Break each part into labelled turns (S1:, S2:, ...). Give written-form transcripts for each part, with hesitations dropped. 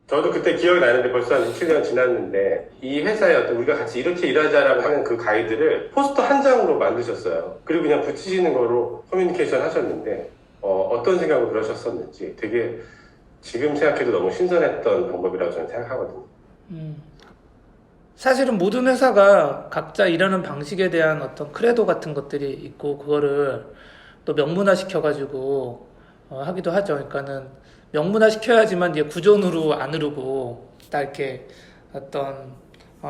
S1: 저도 그때 기억이 나는데 벌써 한 6, 7년 지났는데 이 회사에 어떤 우리가 같이 이렇게 일하자라고 하는 그 가이드를 포스터 한 장으로 만드셨어요. 그리고 그냥 붙이시는 거로 커뮤니케이션 하셨는데 어떤 생각으로 그러셨었는지 되게 지금 생각해도 너무 신선했던 방법이라고 저는 생각하거든요.
S2: 사실은 모든 회사가 각자 일하는 방식에 대한 어떤 크레도 같은 것들이 있고 그거를 또 명문화 시켜가지고 하기도 하죠. 그러니까는 명문화 시켜야지만 이제 구존으로 안 흐르고 딱 이렇게 어떤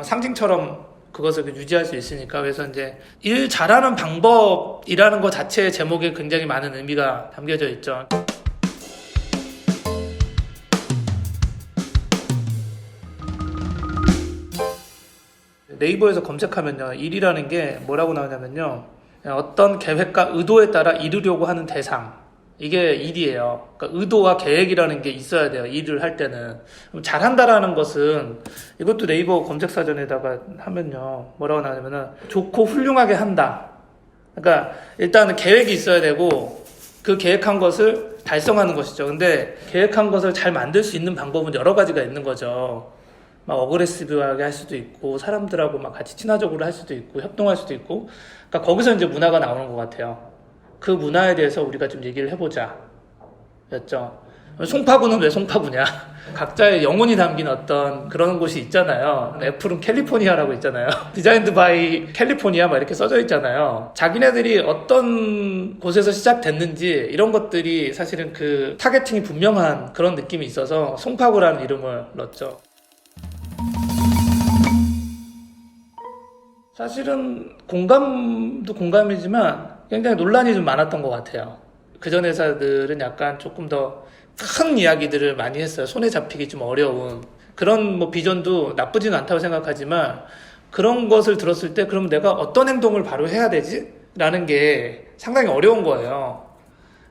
S2: 상징처럼 그것을 유지할 수 있으니까. 그래서 이제 일 잘하는 방법이라는 것 자체의 제목에 굉장히 많은 의미가 담겨져 있죠. 네이버에서 검색하면요, 일이라는 게 뭐라고 나오냐면요, 어떤 계획과 의도에 따라 이루려고 하는 대상, 이게 일이에요. 그러니까 의도와 계획이라는 게 있어야 돼요, 일을 할 때는. 잘한다라는 것은, 이것도 네이버 검색사전에다가 하면요, 뭐라고 나오냐면은 좋고 훌륭하게 한다. 그러니까 일단은 계획이 있어야 되고 그 계획한 것을 달성하는 것이죠. 근데 계획한 것을 잘 만들 수 있는 방법은 여러 가지가 있는 거죠. 막 어그레시브하게 할 수도 있고, 사람들하고 막 같이 친화적으로 할 수도 있고, 협동할 수도 있고. 그러니까 거기서 이제 문화가 나오는 것 같아요. 그 문화에 대해서 우리가 좀 얘기를 해보자 였죠. 송파구는 왜 송파구냐? 각자의 영혼이 담긴 어떤 그런 곳이 있잖아요. 애플은 캘리포니아라고 있잖아요. 디자인드 바이 캘리포니아 막 이렇게 써져 있잖아요. 자기네들이 어떤 곳에서 시작됐는지 이런 것들이 사실은 그 타겟팅이 분명한 그런 느낌이 있어서 송파구라는 이름을 넣었죠. 사실은 공감도 공감이지만 굉장히 논란이 좀 많았던 것 같아요. 그전 회사들은 약간 조금 더 큰 이야기들을 많이 했어요. 손에 잡히기 좀 어려운 그런 뭐 비전도 나쁘지는 않다고 생각하지만, 그런 것을 들었을 때 그럼 내가 어떤 행동을 바로 해야 되지? 라는 게 상당히 어려운 거예요.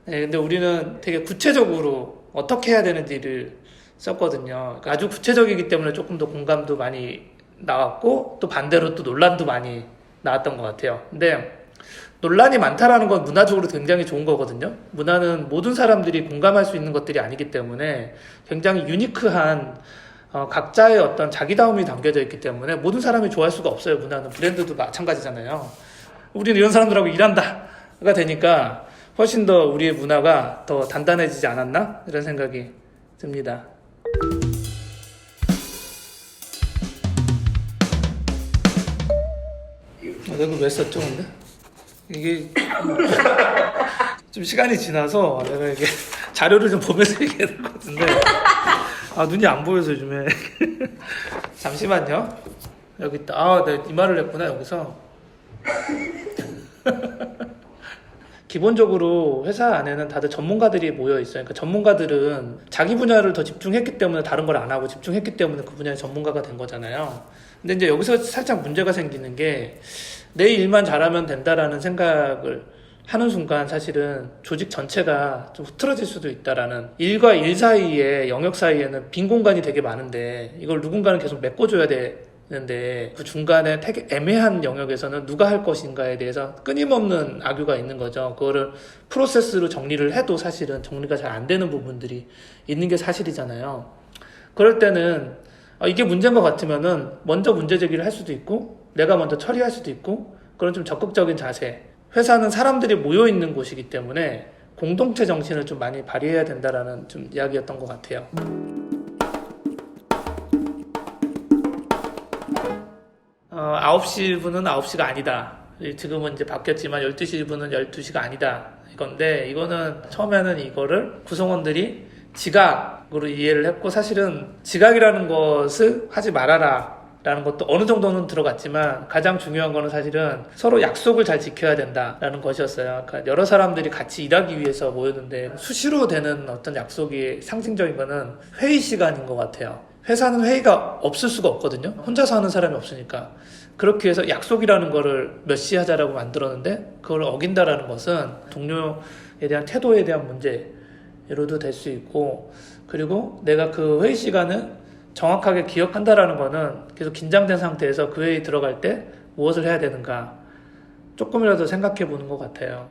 S2: 네, 근데 우리는 되게 구체적으로 어떻게 해야 되는지를 썼거든요. 그러니까 아주 구체적이기 때문에 조금 더 공감도 많이 나왔고, 또 반대로 또 논란도 많이 나왔던 것 같아요. 근데 논란이 많다라는 건 문화적으로 굉장히 좋은 거거든요. 문화는 모든 사람들이 공감할 수 있는 것들이 아니기 때문에 굉장히 유니크한 각자의 어떤 자기다움이 담겨져 있기 때문에 모든 사람이 좋아할 수가 없어요. 문화는 브랜드도 마찬가지잖아요. 우리는 이런 사람들하고 일한다가 되니까 훨씬 더 우리의 문화가 더 단단해지지 않았나? 이런 생각이 듭니다. 내가 왜 썼죠, 근데? 이게 좀 시간이 지나서 내가 이게 자료를 좀 보면서 얘기해야 될 것 같은데, 눈이 안 보여서 요즘에. 잠시만요. 여기 있다. 내가 이 말을 했구나, 여기서. 기본적으로 회사 안에는 다들 전문가들이 모여 있어요. 그러니까 전문가들은 자기 분야를 더 집중했기 때문에 다른 걸 안 하고, 집중했기 때문에 그 분야의 전문가가 된 거잖아요. 근데 이제 여기서 살짝 문제가 생기는 게, 내 일만 잘하면 된다라는 생각을 하는 순간 사실은 조직 전체가 좀 흐트러질 수도 있다라는, 일과 일 사이에, 영역 사이에는 빈 공간이 되게 많은데 이걸 누군가는 계속 메꿔줘야 되는데, 그 중간에 되게 애매한 영역에서는 누가 할 것인가에 대해서 끊임없는 악유가 있는 거죠. 그거를 프로세스로 정리를 해도 사실은 정리가 잘 안 되는 부분들이 있는 게 사실이잖아요. 그럴 때는 이게 문제인 것 같으면은 먼저 문제 제기를 할 수도 있고, 내가 먼저 처리할 수도 있고, 그런 좀 적극적인 자세. 회사는 사람들이 모여 있는 곳이기 때문에 공동체 정신을 좀 많이 발휘해야 된다라는 좀 이야기였던 것 같아요. 9시 분은 9시가 아니다. 지금은 이제 바뀌었지만 12시 분은 12시가 아니다. 이건데, 이거는 처음에는 이거를 구성원들이 지각으로 이해를 했고, 사실은 지각이라는 것을 하지 말아라 라는 것도 어느 정도는 들어갔지만, 가장 중요한 거는 사실은 서로 약속을 잘 지켜야 된다라는 것이었어요. 그러니까 여러 사람들이 같이 일하기 위해서 모였는데 수시로 되는 어떤 약속이 상징적인 거는 회의 시간인 것 같아요. 회사는 회의가 없을 수가 없거든요. 혼자서 하는 사람이 없으니까. 그렇게 해서 약속이라는 거를 몇 시 하자라고 만들었는데 그걸 어긴다라는 것은 동료에 대한 태도에 대한 문제로도 될 수 있고, 그리고 내가 그 회의 시간을 정확하게 기억한다라는 거는 계속 긴장된 상태에서 그 회의 들어갈 때 무엇을 해야 되는가 조금이라도 생각해 보는 것 같아요.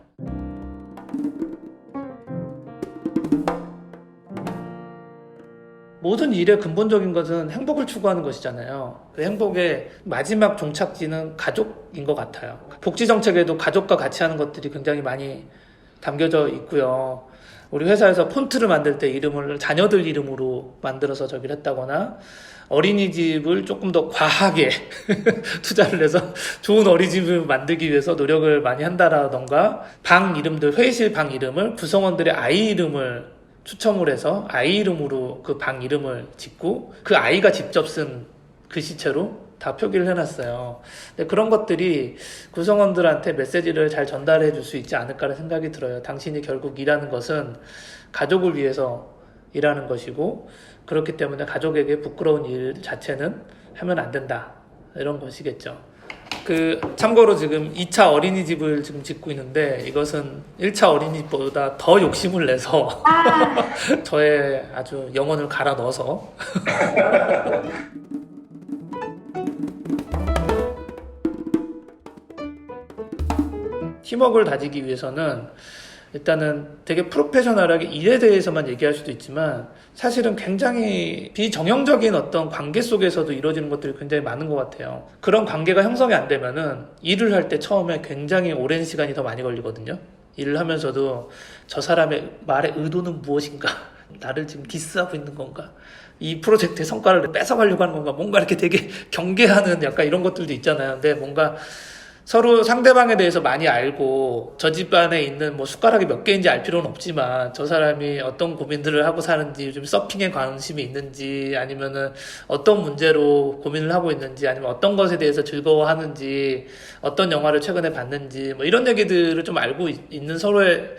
S2: 모든 일의 근본적인 것은 행복을 추구하는 것이잖아요. 그 행복의 마지막 종착지는 가족인 것 같아요. 복지 정책에도 가족과 같이 하는 것들이 굉장히 많이 담겨져 있고요. 우리 회사에서 폰트를 만들 때 이름을 자녀들 이름으로 만들어서 저기를 했다거나, 어린이집을 조금 더 과하게 투자를 해서 좋은 어린이집을 만들기 위해서 노력을 많이 한다라던가, 방 이름들, 회의실 방 이름을 구성원들의 아이 이름을 추첨을 해서 아이 이름으로 그 방 이름을 짓고 그 아이가 직접 쓴 글씨체로 다 표기를 해놨어요. 근데 그런 것들이 구성원들한테 메시지를 잘 전달해 줄 수 있지 않을까라는 생각이 들어요. 당신이 결국 일하는 것은 가족을 위해서 일하는 것이고, 그렇기 때문에 가족에게 부끄러운 일 자체는 하면 안 된다, 이런 것이겠죠. 참고로 지금 2차 어린이집을 지금 짓고 있는데, 이것은 1차 어린이집보다 더 욕심을 내서 저의 아주 영혼을 갈아 넣어서 팀워크를 다지기 위해서는 일단은 되게 프로페셔널하게 일에 대해서만 얘기할 수도 있지만, 사실은 굉장히 비정형적인 어떤 관계 속에서도 이루어지는 것들이 굉장히 많은 것 같아요. 그런 관계가 형성이 안 되면은 일을 할 때 처음에 굉장히 오랜 시간이 더 많이 걸리거든요. 일을 하면서도 저 사람의 말의 의도는 무엇인가? 나를 지금 디스하고 있는 건가? 이 프로젝트의 성과를 뺏어가려고 하는 건가? 뭔가 이렇게 되게 경계하는 약간 이런 것들도 있잖아요. 근데 뭔가 서로 상대방에 대해서 많이 알고, 저 집안에 있는 뭐 숟가락이 몇 개인지 알 필요는 없지만 저 사람이 어떤 고민들을 하고 사는지, 요즘 서핑에 관심이 있는지, 아니면은 어떤 문제로 고민을 하고 있는지, 아니면 어떤 것에 대해서 즐거워하는지, 어떤 영화를 최근에 봤는지, 뭐 이런 얘기들을 좀 알고 있는 서로의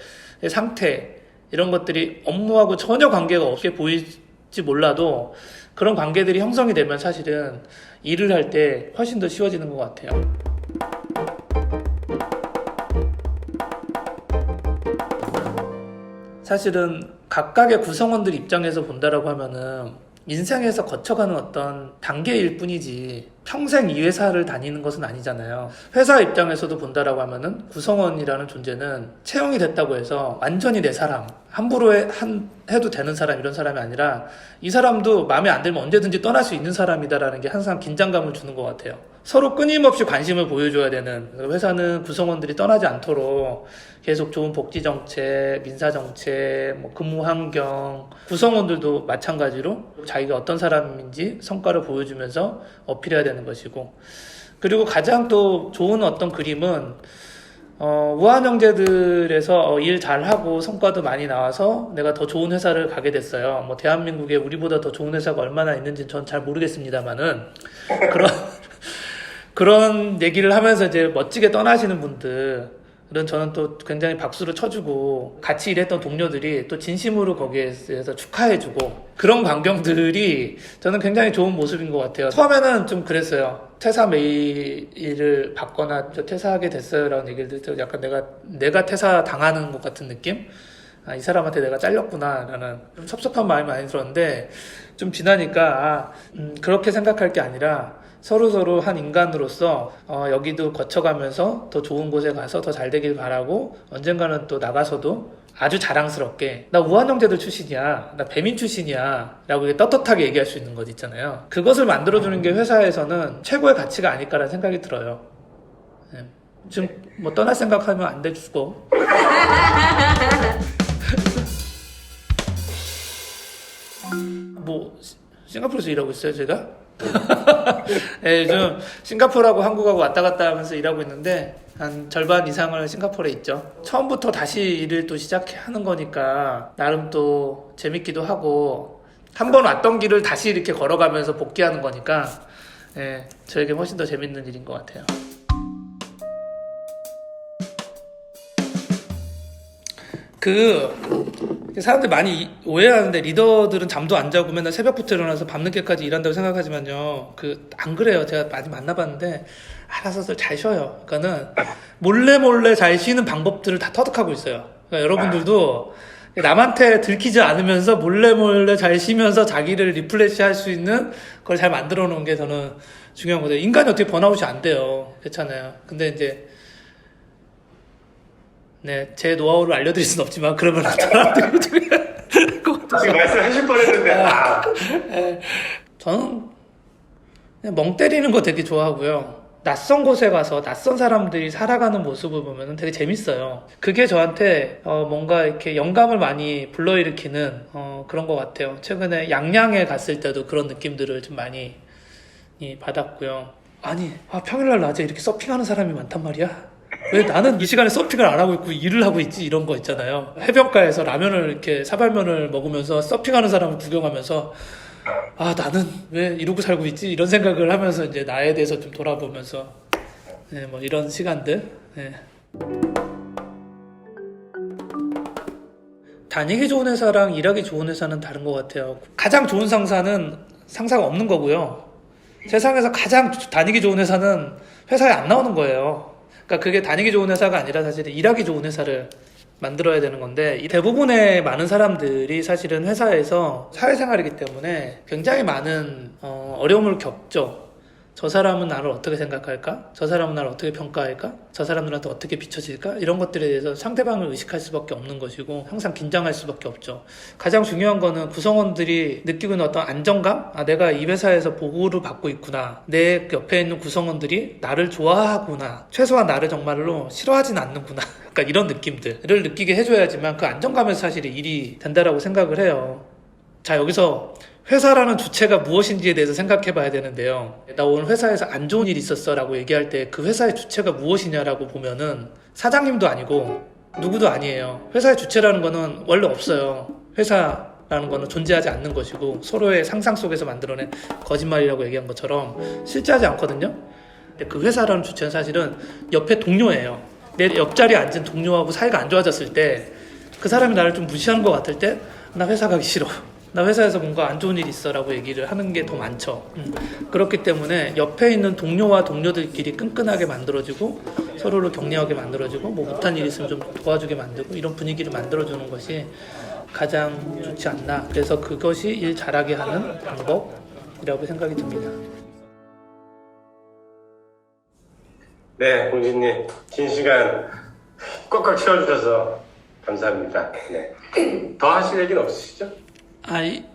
S2: 상태, 이런 것들이 업무하고 전혀 관계가 없게 보일지 몰라도 그런 관계들이 형성이 되면 사실은 일을 할 때 훨씬 더 쉬워지는 것 같아요. 사실은 각각의 구성원들 입장에서 본다라고 하면은 인생에서 거쳐가는 어떤 단계일 뿐이지 평생 이 회사를 다니는 것은 아니잖아요. 회사 입장에서도 본다라고 하면은 구성원이라는 존재는 채용이 됐다고 해서 완전히 내 사람, 함부로 해도 되는 사람, 이런 사람이 아니라 이 사람도 마음에 안 들면 언제든지 떠날 수 있는 사람이다라는 게 항상 긴장감을 주는 것 같아요. 서로 끊임없이 관심을 보여줘야 되는, 회사는 구성원들이 떠나지 않도록 계속 좋은 복지 정책, 민사 정책, 뭐 근무 환경, 구성원들도 마찬가지로 자기가 어떤 사람인지 성과를 보여주면서 어필해야 되는 것이고, 그리고 가장 또 좋은 어떤 그림은 우한 형제들에서 일 잘하고 성과도 많이 나와서 내가 더 좋은 회사를 가게 됐어요. 뭐 대한민국에 우리보다 더 좋은 회사가 얼마나 있는지 전 잘 모르겠습니다만은 그런 얘기를 하면서 이제 멋지게 떠나시는 분들은 저는 또 굉장히 박수를 쳐주고, 같이 일했던 동료들이 또 진심으로 거기에 대해서 축하해주고, 그런 광경들이 저는 굉장히 좋은 모습인 것 같아요. 처음에는 좀 그랬어요. 퇴사 메일을 받거나 저 퇴사하게 됐어요 라는 얘기를 들을 때 약간 내가 퇴사 당하는 것 같은 느낌? 이 사람한테 내가 잘렸구나 라는 좀 섭섭한 마음이 많이 들었는데, 좀 지나니까 그렇게 생각할 게 아니라 서로 한 인간으로서 여기도 거쳐가면서 더 좋은 곳에 가서 더 잘 되길 바라고, 언젠가는 또 나가서도 아주 자랑스럽게 나 우한 형제들 출신이야, 나 배민 출신이야 라고 떳떳하게 얘기할 수 있는 것 있잖아요. 그것을 만들어주는 게 회사에서는 최고의 가치가 아닐까라는 생각이 들어요. 지금 뭐 떠날 생각하면 안 돼 주고 뭐 싱가포르에서 일하고 있어요 제가. 네, 요즘 싱가포르하고 한국하고 왔다 갔다 하면서 일하고 있는데 한 절반 이상을 싱가포르에 있죠. 처음부터 다시 일을 또 시작하는 거니까 나름 또 재밌기도 하고, 한 번 왔던 길을 다시 이렇게 걸어가면서 복귀하는 거니까 저에게 훨씬 더 재밌는 일인 것 같아요. 사람들 많이 오해하는데 리더들은 잠도 안 자고 맨날 새벽부터 일어나서 밤늦게까지 일한다고 생각하지만요. 안 그래요. 제가 많이 만나봤는데 알아서들 잘 쉬어요. 그러니까는 몰래 잘 쉬는 방법들을 다 터득하고 있어요. 그러니까 여러분들도 남한테 들키지 않으면서 몰래 잘 쉬면서 자기를 리플레시 할 수 있는 걸 잘 만들어 놓은 게 저는 중요한 거죠. 인간이 어떻게 번아웃이 안 돼요. 그렇잖아요. 근데 이제 네, 제 노하우를 알려드릴 수는 없지만 그러면 사람들이
S1: 지금 말씀하실 뻔했는데
S2: 저는 그냥 멍 때리는 거 되게 좋아하고요. 낯선 곳에 가서 낯선 사람들이 살아가는 모습을 보면 되게 재밌어요. 그게 저한테 뭔가 이렇게 영감을 많이 불러일으키는 그런 것 같아요. 최근에 양양에 갔을 때도 그런 느낌들을 좀 많이 받았고요. 아니, 평일날 낮에 이렇게 서핑하는 사람이 많단 말이야. 왜 나는 이 시간에 서핑을 안 하고 있고 일을 하고 있지? 이런 거 있잖아요. 해변가에서 라면을 이렇게 사발면을 먹으면서 서핑하는 사람을 구경하면서 나는 왜 이러고 살고 있지? 이런 생각을 하면서 이제 나에 대해서 좀 돌아보면서 네, 뭐 이런 시간들. 네. 다니기 좋은 회사랑 일하기 좋은 회사는 다른 것 같아요. 가장 좋은 상사는 상사가 없는 거고요. 세상에서 가장 다니기 좋은 회사는 회사에 안 나오는 거예요. 그러니까 그게 다니기 좋은 회사가 아니라 사실은 일하기 좋은 회사를 만들어야 되는 건데, 이 대부분의 많은 사람들이 사실은 회사에서 사회생활이기 때문에 굉장히 많은 어려움을 겪죠. 저 사람은 나를 어떻게 생각할까? 저 사람은 나를 어떻게 평가할까? 저 사람들한테 어떻게 비춰질까? 이런 것들에 대해서 상대방을 의식할 수밖에 없는 것이고 항상 긴장할 수밖에 없죠. 가장 중요한 거는 구성원들이 느끼고 있는 어떤 안정감? 내가 이 회사에서 보호를 받고 있구나. 내 옆에 있는 구성원들이 나를 좋아하구나. 최소한 나를 정말로 싫어하진 않는구나. 그러니까 이런 느낌들을 느끼게 해줘야지만 그 안정감에서 사실 일이 된다라고 생각을 해요. 자, 여기서 회사라는 주체가 무엇인지에 대해서 생각해 봐야 되는데요. 나 오늘 회사에서 안 좋은 일이 있었어 라고 얘기할 때 그 회사의 주체가 무엇이냐라고 보면은 사장님도 아니고 누구도 아니에요. 회사의 주체라는 거는 원래 없어요. 회사라는 거는 존재하지 않는 것이고 서로의 상상 속에서 만들어낸 거짓말이라고 얘기한 것처럼 실제하지 않거든요. 근데 그 회사라는 주체는 사실은 옆에 동료예요. 내 옆자리에 앉은 동료하고 사이가 안 좋아졌을 때 그 사람이 나를 좀 무시하는 것 같을 때 나 회사 가기 싫어. 나 회사에서 뭔가 안 좋은 일 있어 라고 얘기를 하는 게 더 많죠. 그렇기 때문에 옆에 있는 동료와 동료들끼리 끈끈하게 만들어지고 서로를 격려하게 만들어지고 뭐 못한 일 있으면 좀 도와주게 만들고 이런 분위기를 만들어주는 것이 가장 좋지 않나. 그래서 그것이 일 잘하게 하는 방법이라고 생각이 듭니다.
S1: 네, 공주님 긴 시간 꽉꽉 채워주셔서 감사합니다. 네. 더 하실 얘기는 없으시죠?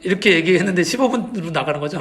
S2: 이렇게 얘기했는데 15분으로 나가는 거죠?